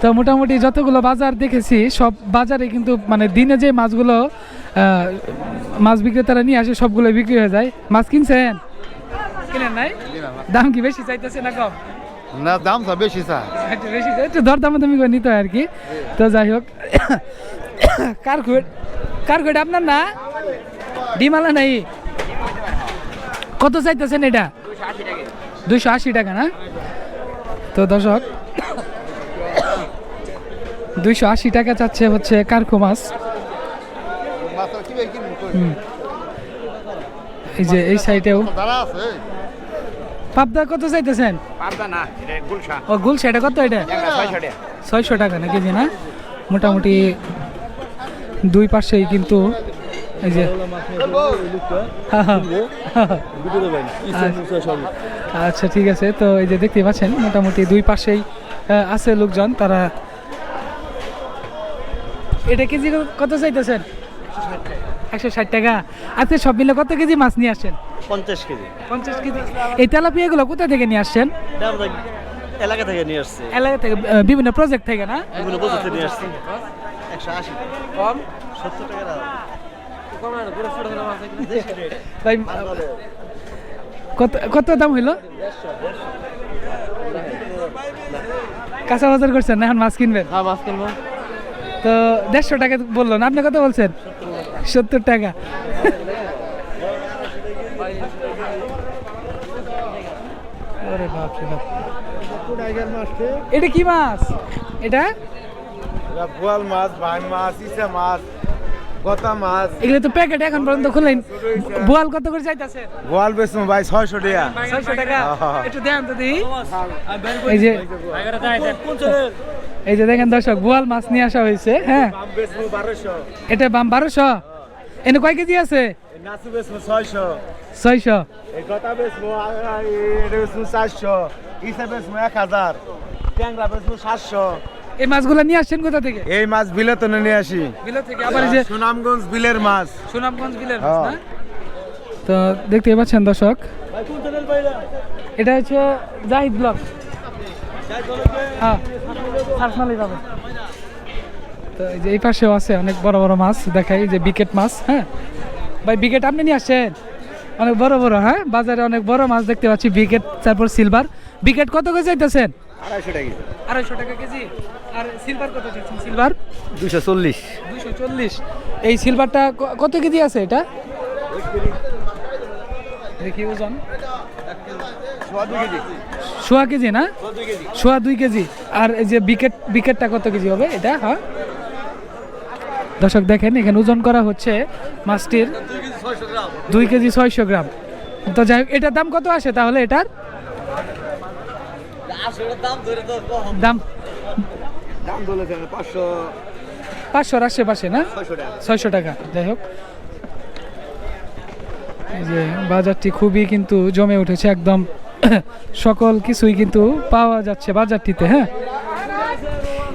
তো মোটামুটি যতগুলো বাজার দেখেছি সব বাজারে কিন্তু মানে দিনে যে মাছগুলো মাছ বিক্রেতারা নিয়ে আসে সবগুলো বিক্রি হয়ে যায়। মাছ কিনছেন? কিনেন নাই? দাম কি বেশি চাইতেছে না কম? না, দাম তো বেশি স্যার। একটু বেশি, একটু দরদামাদামি করে নিতে হয় আর কি। তো যাই হোক, কারকুট আপনার না? ডিমালা নাই? কত চাইতেছেন এটা? 280 টাকা না? তো দর্শক 280 টাকা চাচ্ছে হচ্ছে কারকু মাছ। এই যে এই সাইডেও পাবদা কত চাইতেছেন? পাবদা না, এটা গুলশা। ও গুলশা। এটা কত? এটা 600 টাকা না কেজি না? মোটামুটি দুই পাশেই কিন্তু এই যে আচ্ছা ঠিক আছে। তো এই যে দেখতে পাচ্ছেন মোটামুটি দুই পাশেই আছে লোকজন, তারা এটা কেজি কত চাইতেছেন? 160 টাকা। আচ্ছা সব মিলে কত কেজি মাছ নিয়ে আসছেন? 50 কেজি। 50 কেজি। এই তেলাপিয়া গুলো কোথা থেকে নিয়ে আসছেন? এলাকা থেকে নিয়ে আসছে, এলাকা থেকে, বিভিন্ন প্রজেক্ট থেকে না? বিভিন্ন প্রযুক্তি নিয়ে আসছে। 180 কম 70 টাকা ভাই কত কত দাম হইলো? কাঁচা বাজার করছেন না, এখন মাছ কিনবেন? হ্যাঁ মাছ কিনবো। তো 150 টাকা বললো না, আপনি কত বলছেন? 70 টাকা। আরে বাপ রে বাপ, এটা কি মাছ? এটা বোয়াল মাছ, ভাং মাছ, ইসা মাছ, গতা মাছ। এগুলো তো প্যাকেট এখন পর্যন্ত খুললেন। বোয়াল কত করে চাইতেছে? বোয়াল বেচবো ভাই 600 টাকা। 600 টাকা। একটু দেন তো দিই। এই যে এই যে দেখেন দর্শক, বোয়াল মাছ নিয়ে আসা হয়েছে। হ্যাঁ বেচবো 1200। এটা দাম 1200। এনে কয় কেজি আছে? নাচু বেচবো 600। 600। এই গতা বেচবো এটা বেচবো 400। ইসা বেচবো 1000। ট্যাংরা বেচবো 700। এই মাছগুলো নিয়ে আসছেন কোথা থেকে? এই মাছ বিলেতনে নিয়ে আসি। বিলেত থেকে। আবার এই যে সুনামগঞ্জ বিলের মাছ। সুনামগঞ্জ বিলের মাছ না? তো দেখতে পাচ্ছেন দর্শক, এটা হচ্ছে জাহিদ ব্লক। হ্যাঁ সার্ফমালি পাবে। তো এই যে এই পাশেও আছে অনেক বড় বড় মাছ, দেখাই যে বিকেট মাছ। হ্যাঁ ভাই, বিকেট আপনি নিয়ে আসছেন অনেক বড় বড়। হ্যাঁ বাজারে অনেক বড় মাছ দেখতে পাচ্ছি, বিকেট, তারপর সিলভার। বিকেট কত করে চাইতেছেন? 250 টাকা। 250 টাকা কেজি। আর সিলভার কত চাইছেন? সিলভার 240। 240। এই সিলভারটা কত কেজি আছে? এটা দেখি ওজন। 1.5 কেজি না? 1.5 কেজি। আর এই যে বিকেটটা কত কেজি হবে এটা? হ্যাঁ দর্শক দেখেন, এখানে ওজন করা হচ্ছে মাছটির 2 কেজি 600 গ্রাম। তো যাই হোক, এটার দাম কত আসে তাহলে? এটার দাম বলে 500। 500 আশেপাশে না? 600 টাকা। যাই হোক, এই যে বাজারটি খুবই কিন্তু জমে উঠেছে একদম। সকল কিছুই কিন্তু পাওয়া যাচ্ছে বাজারটিতে। হ্যাঁ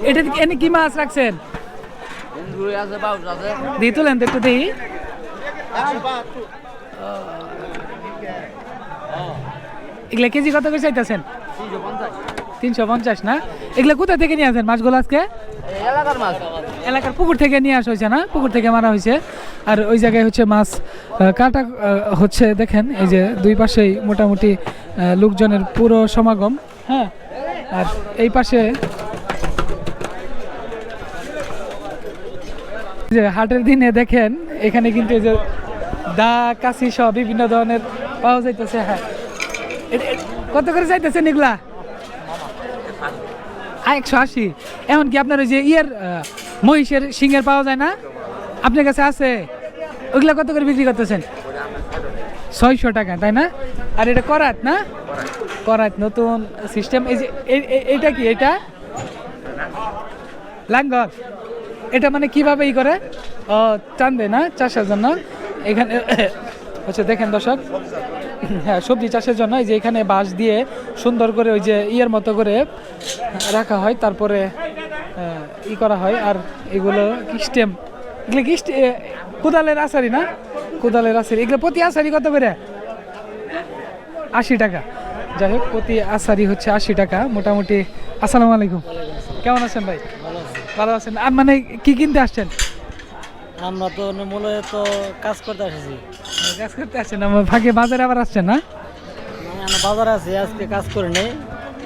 এটা এনে কি মাছ রাখছেন? দিয়ে তুলেন তো একটু দিই। এগুলা কেজি কত করে চাইতেছেন? 350 না? এগুলা কোথা থেকে নিয়ে আসেন মাছগুলো আজকে? এলাকার মাছ, এলাকার পুকুর থেকে নিয়ে আসা হয়েছে না? পুকুর থেকে মারা হয়েছে। আর ওই জায়গায় হচ্ছে মাছ কাটা হচ্ছে। দেখেন এই যে দুই পাশেই মোটামুটি লোকজনের পুরো সমাগম। হ্যাঁ আর এই পাশে যে হাটের দিনে দেখেন এখানে কিন্তু এই যে দা, কাশি সহ বিভিন্ন ধরনের পাওয়া যাইতেছে। হ্যাঁ কত করে যাইতেছেন এগুলা? 180। এখন কি আপনার ওই যে মহিষের সিংহের পাওয়া যায় না? আপনার কাছে আছে? ওইগুলা কত করে বিক্রি করতেছেন? 600 টাকা, তাই না? আর এটা করাত না? করাত নতুন সিস্টেম। এই যে এইটা কি? এটা লাঙ্গল। এটা মানে কিভাবে ই করে? ও টানবে না চাষের জন্য? এখানে হচ্ছে দেখেন দর্শক, হ্যাঁ সবজি চাষের জন্য এই যে এখানে বাঁশ দিয়ে সুন্দর করে ওই যে ইয়ের মতো করে রাখা হয়, তারপরে ই করা হয়। আর এগুলো স্টেম, এগুলো কি কোদালের আসারি না? কোদালের আসারি। এগুলো প্রতি আসারি কত করে? 80 টাকা। যাই হোক, প্রতি আসারি হচ্ছে 80 টাকা মোটামুটি। আসসালামু আলাইকুম, কেমন আছেন ভাই? ভালো আছেন। আর মানে কি কিনতে আসছেন? আমরা তো মূলত কাজ করতে আসছি। কাজ করতে আসছেন? ফাঁকে বাজারে আবার আসছেন না? আমরা বাজারে আছি, আজকে কাজ করে নেই,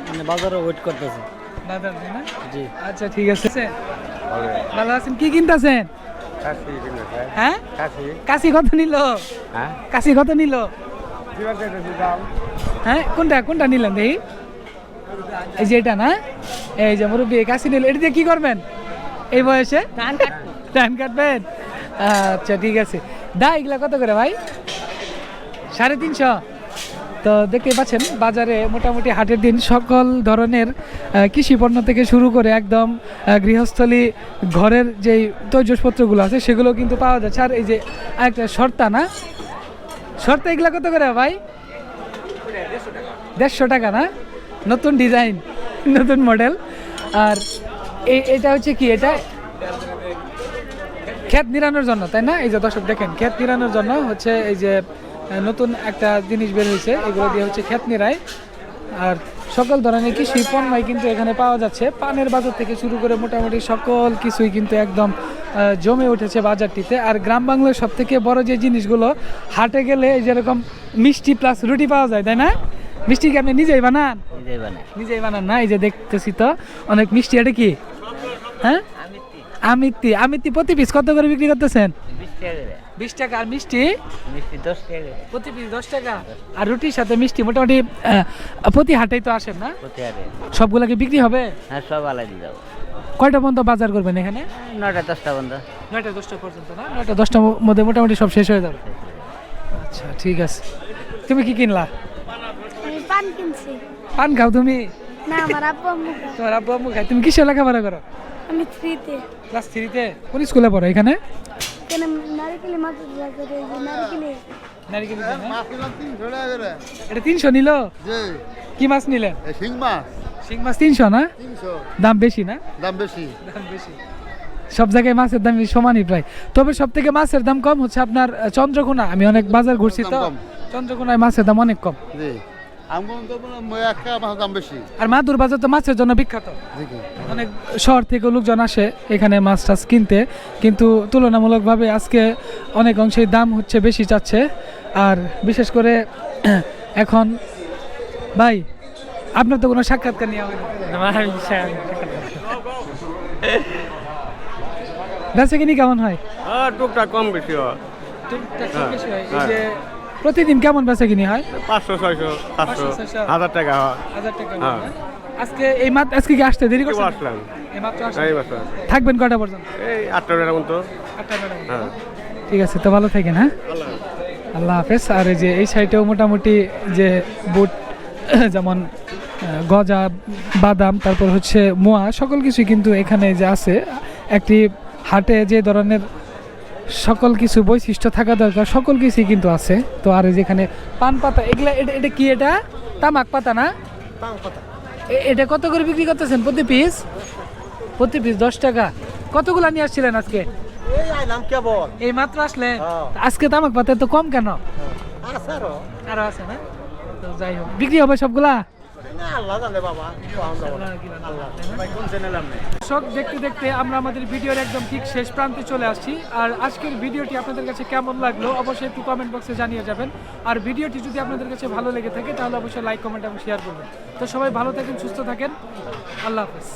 মানে বাজারে ওয়েট করতেছি। বাজার না? জি আচ্ছা ঠিক আছে। ভালো আছেন। কি কিনতেছেন? হ্যাঁ কাশি কত নিল? কাশি কত নিল? হ্যাঁ কোনটা কোনটা নিলেন দেখি? এই যে এটা না? এই যে মুরব্বী কাশি নিল, এটা দিয়ে কি করবেন এই বয়সে? ধান কাটবেন? আচ্ছা ঠিক আছে। দা এগুলা কত করে ভাই? 350। তো দেখতেই পাচ্ছেন বাজারে মোটামুটি হাটের দিন সকল ধরনের কৃষি পণ্য থেকে শুরু করে একদম গৃহস্থলী ঘরের যেই তৈজসপত্রগুলো আছে সেগুলো কিন্তু পাওয়া যাচ্ছে। আর এই যে একটা শর্তা না, শর্তা এগুলো কত করে ভাই? 150 টাকা না? নতুন ডিজাইন, নতুন মডেল। আর এটা হচ্ছে কি, এটা ক্ষেত নিরানোর জন্য, তাই না? এই যে দর্শক দেখেন, ক্ষেত নিরানোর জন্য হচ্ছে এই যে নতুন একটা জিনিস বের হয়েছে, এগুলো দিয়ে হচ্ছে ক্ষেত নিরায়। আর সকল ধরনের কৃষি পণ্যই কিন্তু এখানে পাওয়া যাচ্ছে, পানের বাজার থেকে শুরু করে মোটামুটি সকল কিছুই কিন্তু একদম জমে উঠেছে বাজারটিতে। আর গ্রাম বাংলার সব থেকে বড় যে জিনিসগুলো, হাটে গেলে যেরকম মিষ্টি প্লাস রুটি পাওয়া যায়, তাই না? মিষ্টি কি আপনি নিজেই বানান? নিজেই বানান না? এই যে দেখতেছি তো অনেক মিষ্টি। এটা কি? হ্যাঁ, আমিত্তি। আমিত্তি প্রতি পিস কত করে বিক্রি করতেছেন? 20 টাকা। আর মিষ্টি? মিষ্টি 10 টাকা প্রতি পিস। 10 টাকা। আর রুটির সাথে মিষ্টি মোটামুটি প্রতি হাটেই তো আসেন না? প্রতি হাটে সবগুলা কি বিক্রি হবে? হ্যাঁ, সব আলাদা দাও। কয়টা পর্যন্ত বাজার করবেন এখানে? 9টা-10টা পর্যন্ত। 9টা-10টা পর্যন্ত না? 9টা-10টার মধ্যে মোটামুটি সব শেষ হয়ে যাবে। আচ্ছা, ঠিক আছে। তুমি কি কিনলা? আমি পান কিনছি। পান খাও তুমি? না, আমার আব্বু আম্মু খায়। তোমার আব্বু আম্মু খায়। তুমি কিসে লেখাপড়া করো? আমি 3-তে। ক্লাস 3-তে? কোন স্কুলে পড়ো এখানে? কেন নারকেলি মাছ লাগে রে, নারকেলি। নারকেলি না? মাছ কিনলাম 300 টাকা করে। এটা 300 নিলো? জি। কি মাছ নিলেন? শিং মাছ। শিং মাছ 300 না? 300। দাম বেশি না? দাম বেশি। দাম বেশি। সব জায়গায় মাছের দাম সমানই প্রায়, তবে সব থেকে মাছের দাম কম হচ্ছে আপনার চন্দ্রকোনা। আমি অনেক বাজার ঘুরছি তো, চন্দ্রকোনায় মাছের দাম অনেক কম। জি। দাম বেশি। আর মাদুর বাজার তো মাছের জন্য বিখ্যাত। অনেক শহর থেকে লোকজন আসে এখানে মাছ টাছ কিনতে, কিন্তু তুলনামূলকভাবে আজকে অনেক অংশেই দাম হচ্ছে বেশি চাচ্ছে। আর বিশেষ করে এখন ভাই আপনার তো কোনো সাক্ষাৎকার নেওয়া হয়নি, বেচা কিনি কেমন হয়? টুকটাক কম বেশি হয়। টুকটাক কম বেশি হয়। এই যে প্রতিদিন কেমন বেচা কিনি হয়? 500, 600, 700, 1000 টাকা হয়। 1000 টাকা হয় না? আজকে আজকে কি আসতে দেরি করছেন? আসলাম এইমাত্র আসলাম। এই বছর থাকবেন কয়টা পর্যন্ত? এই 8টা পর্যন্ত। 8টা পর্যন্ত। ঠিক আছে, তো ভালো থাকেন। হ্যাঁ, আল্লাহ হাফেজ। আর এই যে এই সাইডেও মোটামুটি যে বুট, যেমন গজা, বাদাম, তারপর হচ্ছে মোয়া, সকল কিছুই কিন্তু এখানে যে আছে। একটি হাটে যে ধরনের সকল কিছু বৈশিষ্ট্য থাকা দরকার সকল কিছুই কিন্তু আছে। তো আর যেখানে পান পাতা, এগুলা এটা কি? এটা তামাক পাতা না? এটা কত করে বিক্রি করতেছেন প্রতি পিস? প্রতি পিস 10 টাকা। কতগুলা নিয়ে আসছিলেন আজকে? এই আইলাম কেবল। এই মাত্র আসলে? আজকে তামাক পাতা তো কম কেন? আছে আরো আছে না? তো যাই হোক, বিক্রি হবে সবগুলা? আল্লাহ জানে বাবা। সব দেখতে দেখতে আমরা আমাদের ভিডিওর একদম ঠিক শেষ প্রান্তে চলে আসছি। আর আজকের ভিডিওটি আপনাদের কাছে কেমন লাগলো অবশ্যই একটু কমেন্ট বক্সে জানিয়ে যাবেন। আর ভিডিওটি যদি আপনাদের কাছে ভালো লেগে থাকে তাহলে অবশ্যই লাইক, কমেন্ট এবং শেয়ার করবেন। তো সবাই ভালো থাকেন, সুস্থ থাকেন। আল্লাহ হাফেজ।